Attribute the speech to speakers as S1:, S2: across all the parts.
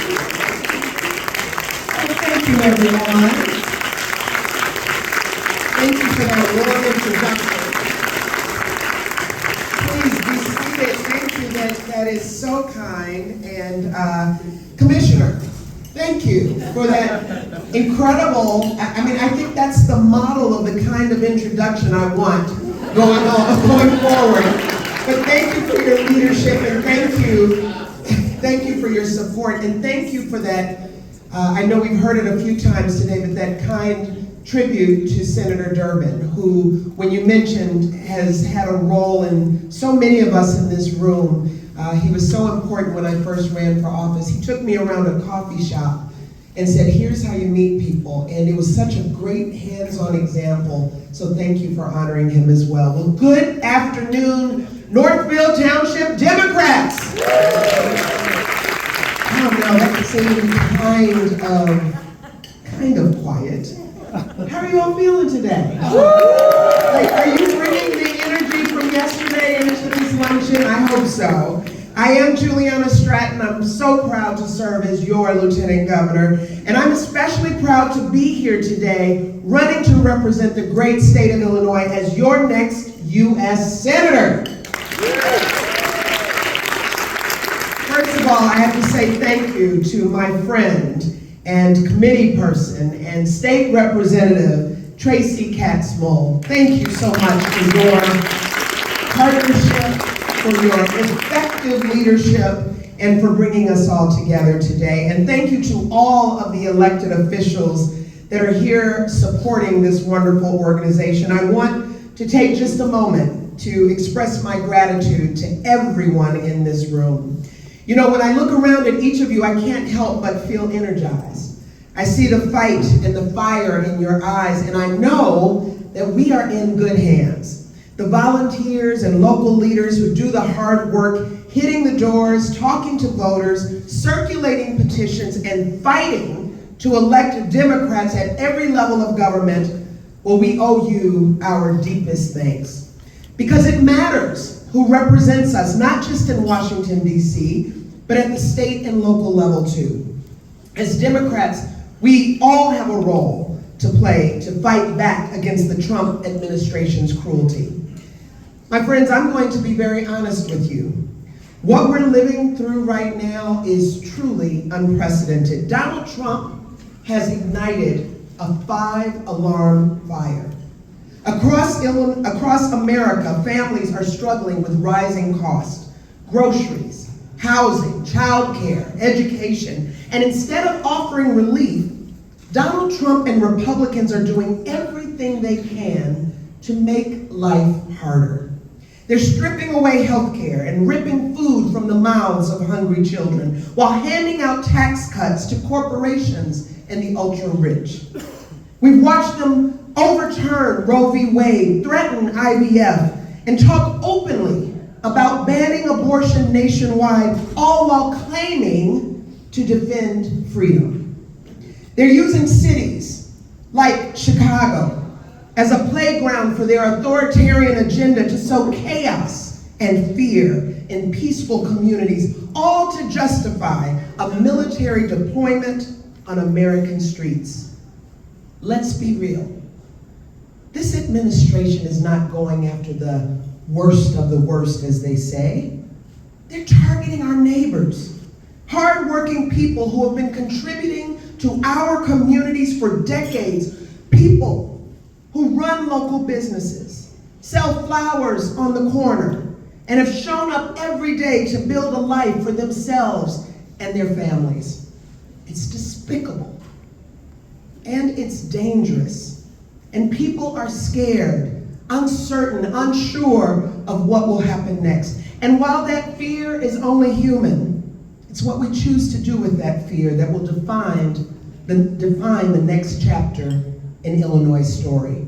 S1: Well, thank you, everyone. Thank you for that warm introduction. Please be seated. Thank you. That is so kind. And Commissioner, thank you for that incredible. I think that's the model of the kind of introduction I want going forward. But thank you for your leadership, and thank you for your support, and thank you for that. I know we've heard it a few times today, but that kind tribute to Senator Durbin, who, when you mentioned, has had a role in so many of us in this room. He was so important when I first ran for office. He took me around a coffee shop and said, here's how you meet people. And it was such a great hands-on example. So thank you for honoring him as well. Well, good afternoon, Northfield Township Democrats. Oh no, that seemed kind of quiet. How are you all feeling today? Like, are you bringing the energy from yesterday into this luncheon? I hope so. I am Julian Stratton. I'm so proud to serve as your Lieutenant Governor, and I'm especially proud to be here today running to represent the great state of Illinois as your next U.S. Senator. First of all, I have to say thank you to my friend and committee person and state representative, Tracy Katz-Mull. Thank you so much for your partnership, for your effective leadership, and for bringing us all together today. And thank you to all of the elected officials that are here supporting this wonderful organization. I want to take just a moment to express my gratitude to everyone in this room. You know, when I look around at each of you, I can't help but feel energized. I see the fight and the fire in your eyes, and I know that we are in good hands. The volunteers and local leaders who do the hard work, hitting the doors, talking to voters, circulating petitions, and fighting to elect Democrats at every level of government, well, we owe you our deepest thanks. Because it matters who represents us, not just in Washington, D.C., but at the state and local level too. As Democrats, we all have a role to play to fight back against the Trump administration's cruelty. My friends, I'm going to be very honest with you. What we're living through right now is truly unprecedented. Donald Trump has ignited a 5-alarm fire. Across America, families are struggling with rising costs, groceries, housing, childcare, education, and instead of offering relief, Donald Trump and Republicans are doing everything they can to make life harder. They're stripping away health care and ripping food from the mouths of hungry children while handing out tax cuts to corporations and the ultra-rich. We've watched them overturn Roe v. Wade, threaten IVF, and talk openly about banning abortion nationwide, all while claiming to defend freedom. They're using cities like Chicago as a playground for their authoritarian agenda to sow chaos and fear in peaceful communities, all to justify a military deployment on American streets. Let's be real. This administration is not going after the worst of the worst, as they say. They're targeting our neighbors, hardworking people who have been contributing to our communities for decades, people who run local businesses, sell flowers on the corner, and have shown up every day to build a life for themselves and their families. It's despicable, and it's dangerous, and people are scared, uncertain, unsure of what will happen next. And while that fear is only human, it's what we choose to do with that fear that will define the next chapter in Illinois' story.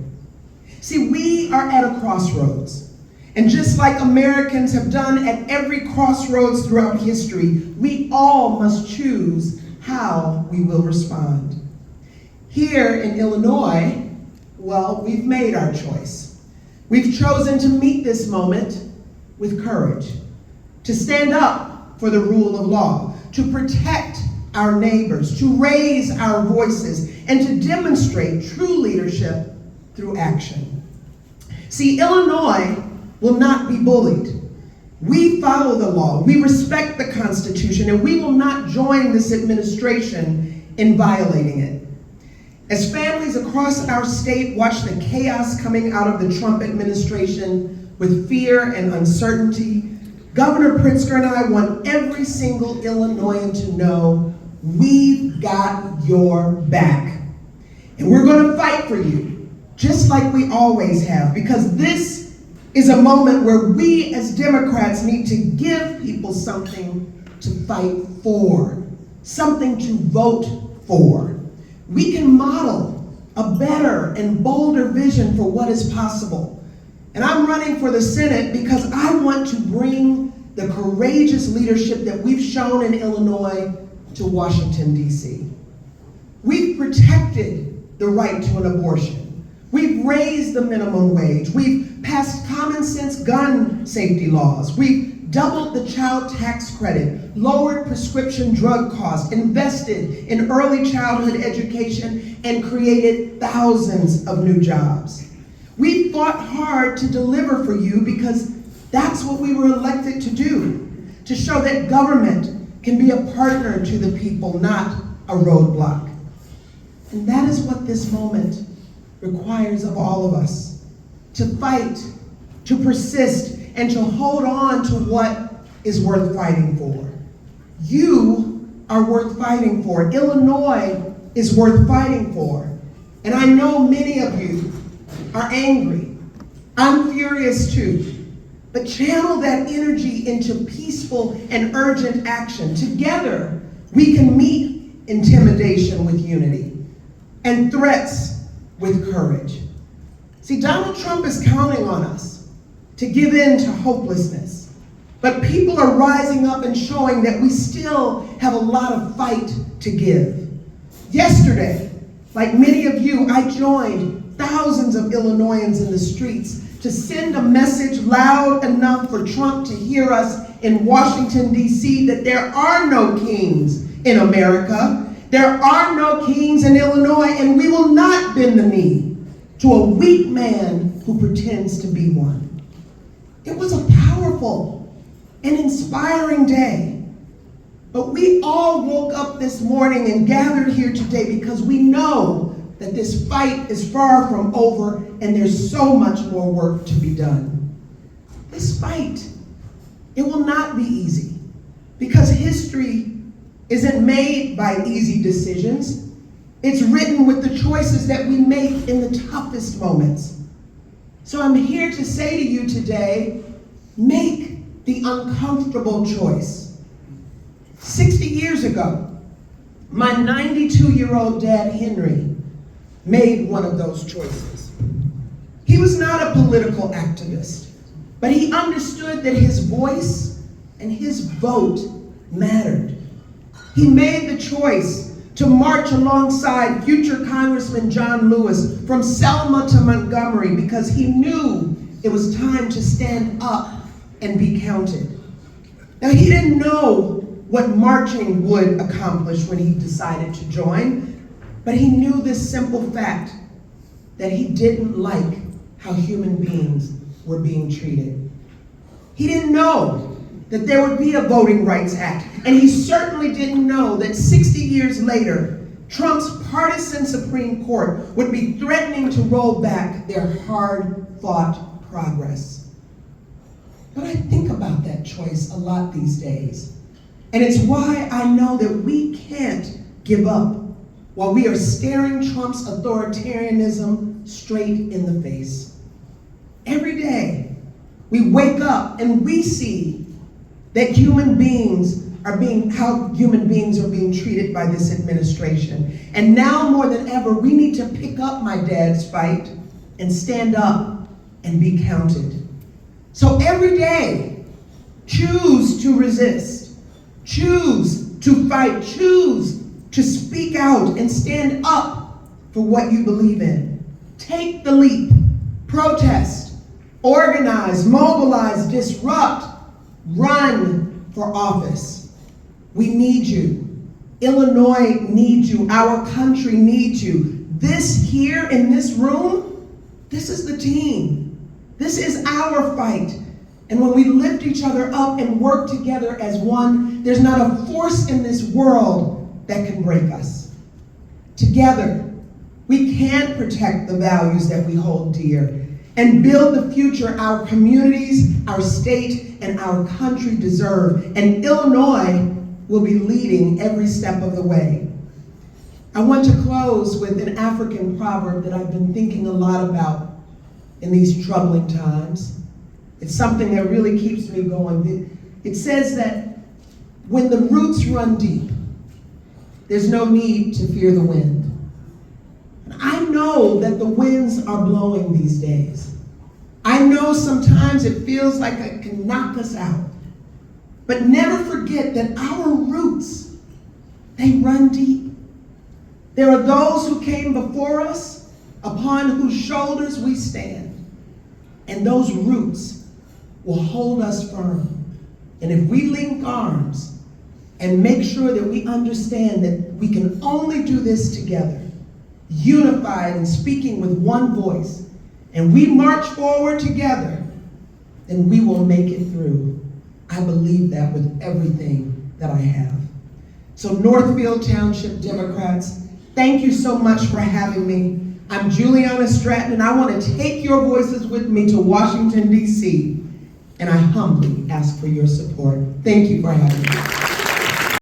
S1: See, we are at a crossroads. And just like Americans have done at every crossroads throughout history, we all must choose how we will respond. Here in Illinois, well, we've made our choice. We've chosen to meet this moment with courage, to stand up for the rule of law, to protect our neighbors, to raise our voices, and to demonstrate true leadership through action. See, Illinois will not be bullied. We follow the law, we respect the Constitution, and we will not join this administration in violating it. As families across our state watch the chaos coming out of the Trump administration with fear and uncertainty, Governor Pritzker and I want every single Illinoisan to know we've got your back. And we're going to fight for you, just like we always have, because this is a moment where we as Democrats need to give people something to fight for, something to vote for. We can model a better and bolder vision for what is possible. And I'm running for the Senate because I want to bring the courageous leadership that we've shown in Illinois to Washington, D.C. We've protected the right to an abortion. We've raised the minimum wage. We've passed common sense gun safety laws. We've doubled the child tax credit, lowered prescription drug costs, invested in early childhood education, and created thousands of new jobs. We fought hard to deliver for you because that's what we were elected to do, to show that government can be a partner to the people, not a roadblock. And that is what this moment requires of all of us, to fight, to persist, and to hold on to what is worth fighting for. You are worth fighting for. Illinois is worth fighting for. And I know many of you are angry. I'm furious too. But channel that energy into peaceful and urgent action. Together, we can meet intimidation with unity and threats with courage. See, Donald Trump is counting on us to give in to hopelessness. But people are rising up and showing that we still have a lot of fight to give. Yesterday, like many of you, I joined thousands of Illinoisans in the streets to send a message loud enough for Trump to hear us in Washington, D.C., that there are no kings in America. There are no kings in Illinois, and we will not bend the knee to a weak man who pretends to be one. It was a powerful and inspiring day. But we all woke up this morning and gathered here today because we know that this fight is far from over and there's so much more work to be done. This fight, it will not be easy because history isn't made by easy decisions. It's written with the choices that we make in the toughest moments. So I'm here to say to you today, make the uncomfortable choice. 60 years ago, my 92-year-old dad, Henry, made one of those choices. He was not a political activist, but he understood that his voice and his vote mattered. He made the choice to march alongside future Congressman John Lewis from Selma to Montgomery because he knew it was time to stand up and be counted. Now, he didn't know what marching would accomplish when he decided to join, but he knew this simple fact, that he didn't like how human beings were being treated. He didn't know that there would be a Voting Rights Act, and he certainly didn't know that 60 years later, Trump's partisan Supreme Court would be threatening to roll back their hard-fought progress. But I think about that choice a lot these days, and it's why I know that we can't give up while we are staring Trump's authoritarianism straight in the face. Every day, we wake up and we see that how human beings are being treated by this administration. And now more than ever, we need to pick up my dad's fight and stand up and be counted. So every day, choose to resist, choose to fight, choose to speak out and stand up for what you believe in. Take the leap, protest, organize, mobilize, disrupt, run for office. We need you. Illinois needs you. Our country needs you. This here in this room, this is the team. This is our fight. And when we lift each other up and work together as one, there's not a force in this world that can break us. Together, we can protect the values that we hold dear and build the future our communities, our state, and our country deserve. And Illinois will be leading every step of the way. I want to close with an African proverb that I've been thinking a lot about in these troubling times. It's something that really keeps me going. It says that when the roots run deep, there's no need to fear the wind. I know that the winds are blowing these days. I know sometimes it feels like it can knock us out. But never forget that our roots, they run deep. There are those who came before us, upon whose shoulders we stand. And those roots will hold us firm. And if we link arms and make sure that we understand that we can only do this together, unified and speaking with one voice, and we march forward together, then we will make it through. I believe that with everything that I have. So Northfield Township Democrats, thank you so much for having me. I'm Julian Stratton, and I want to take your voices with me to Washington, D.C., and I humbly ask for your support. Thank you for having me.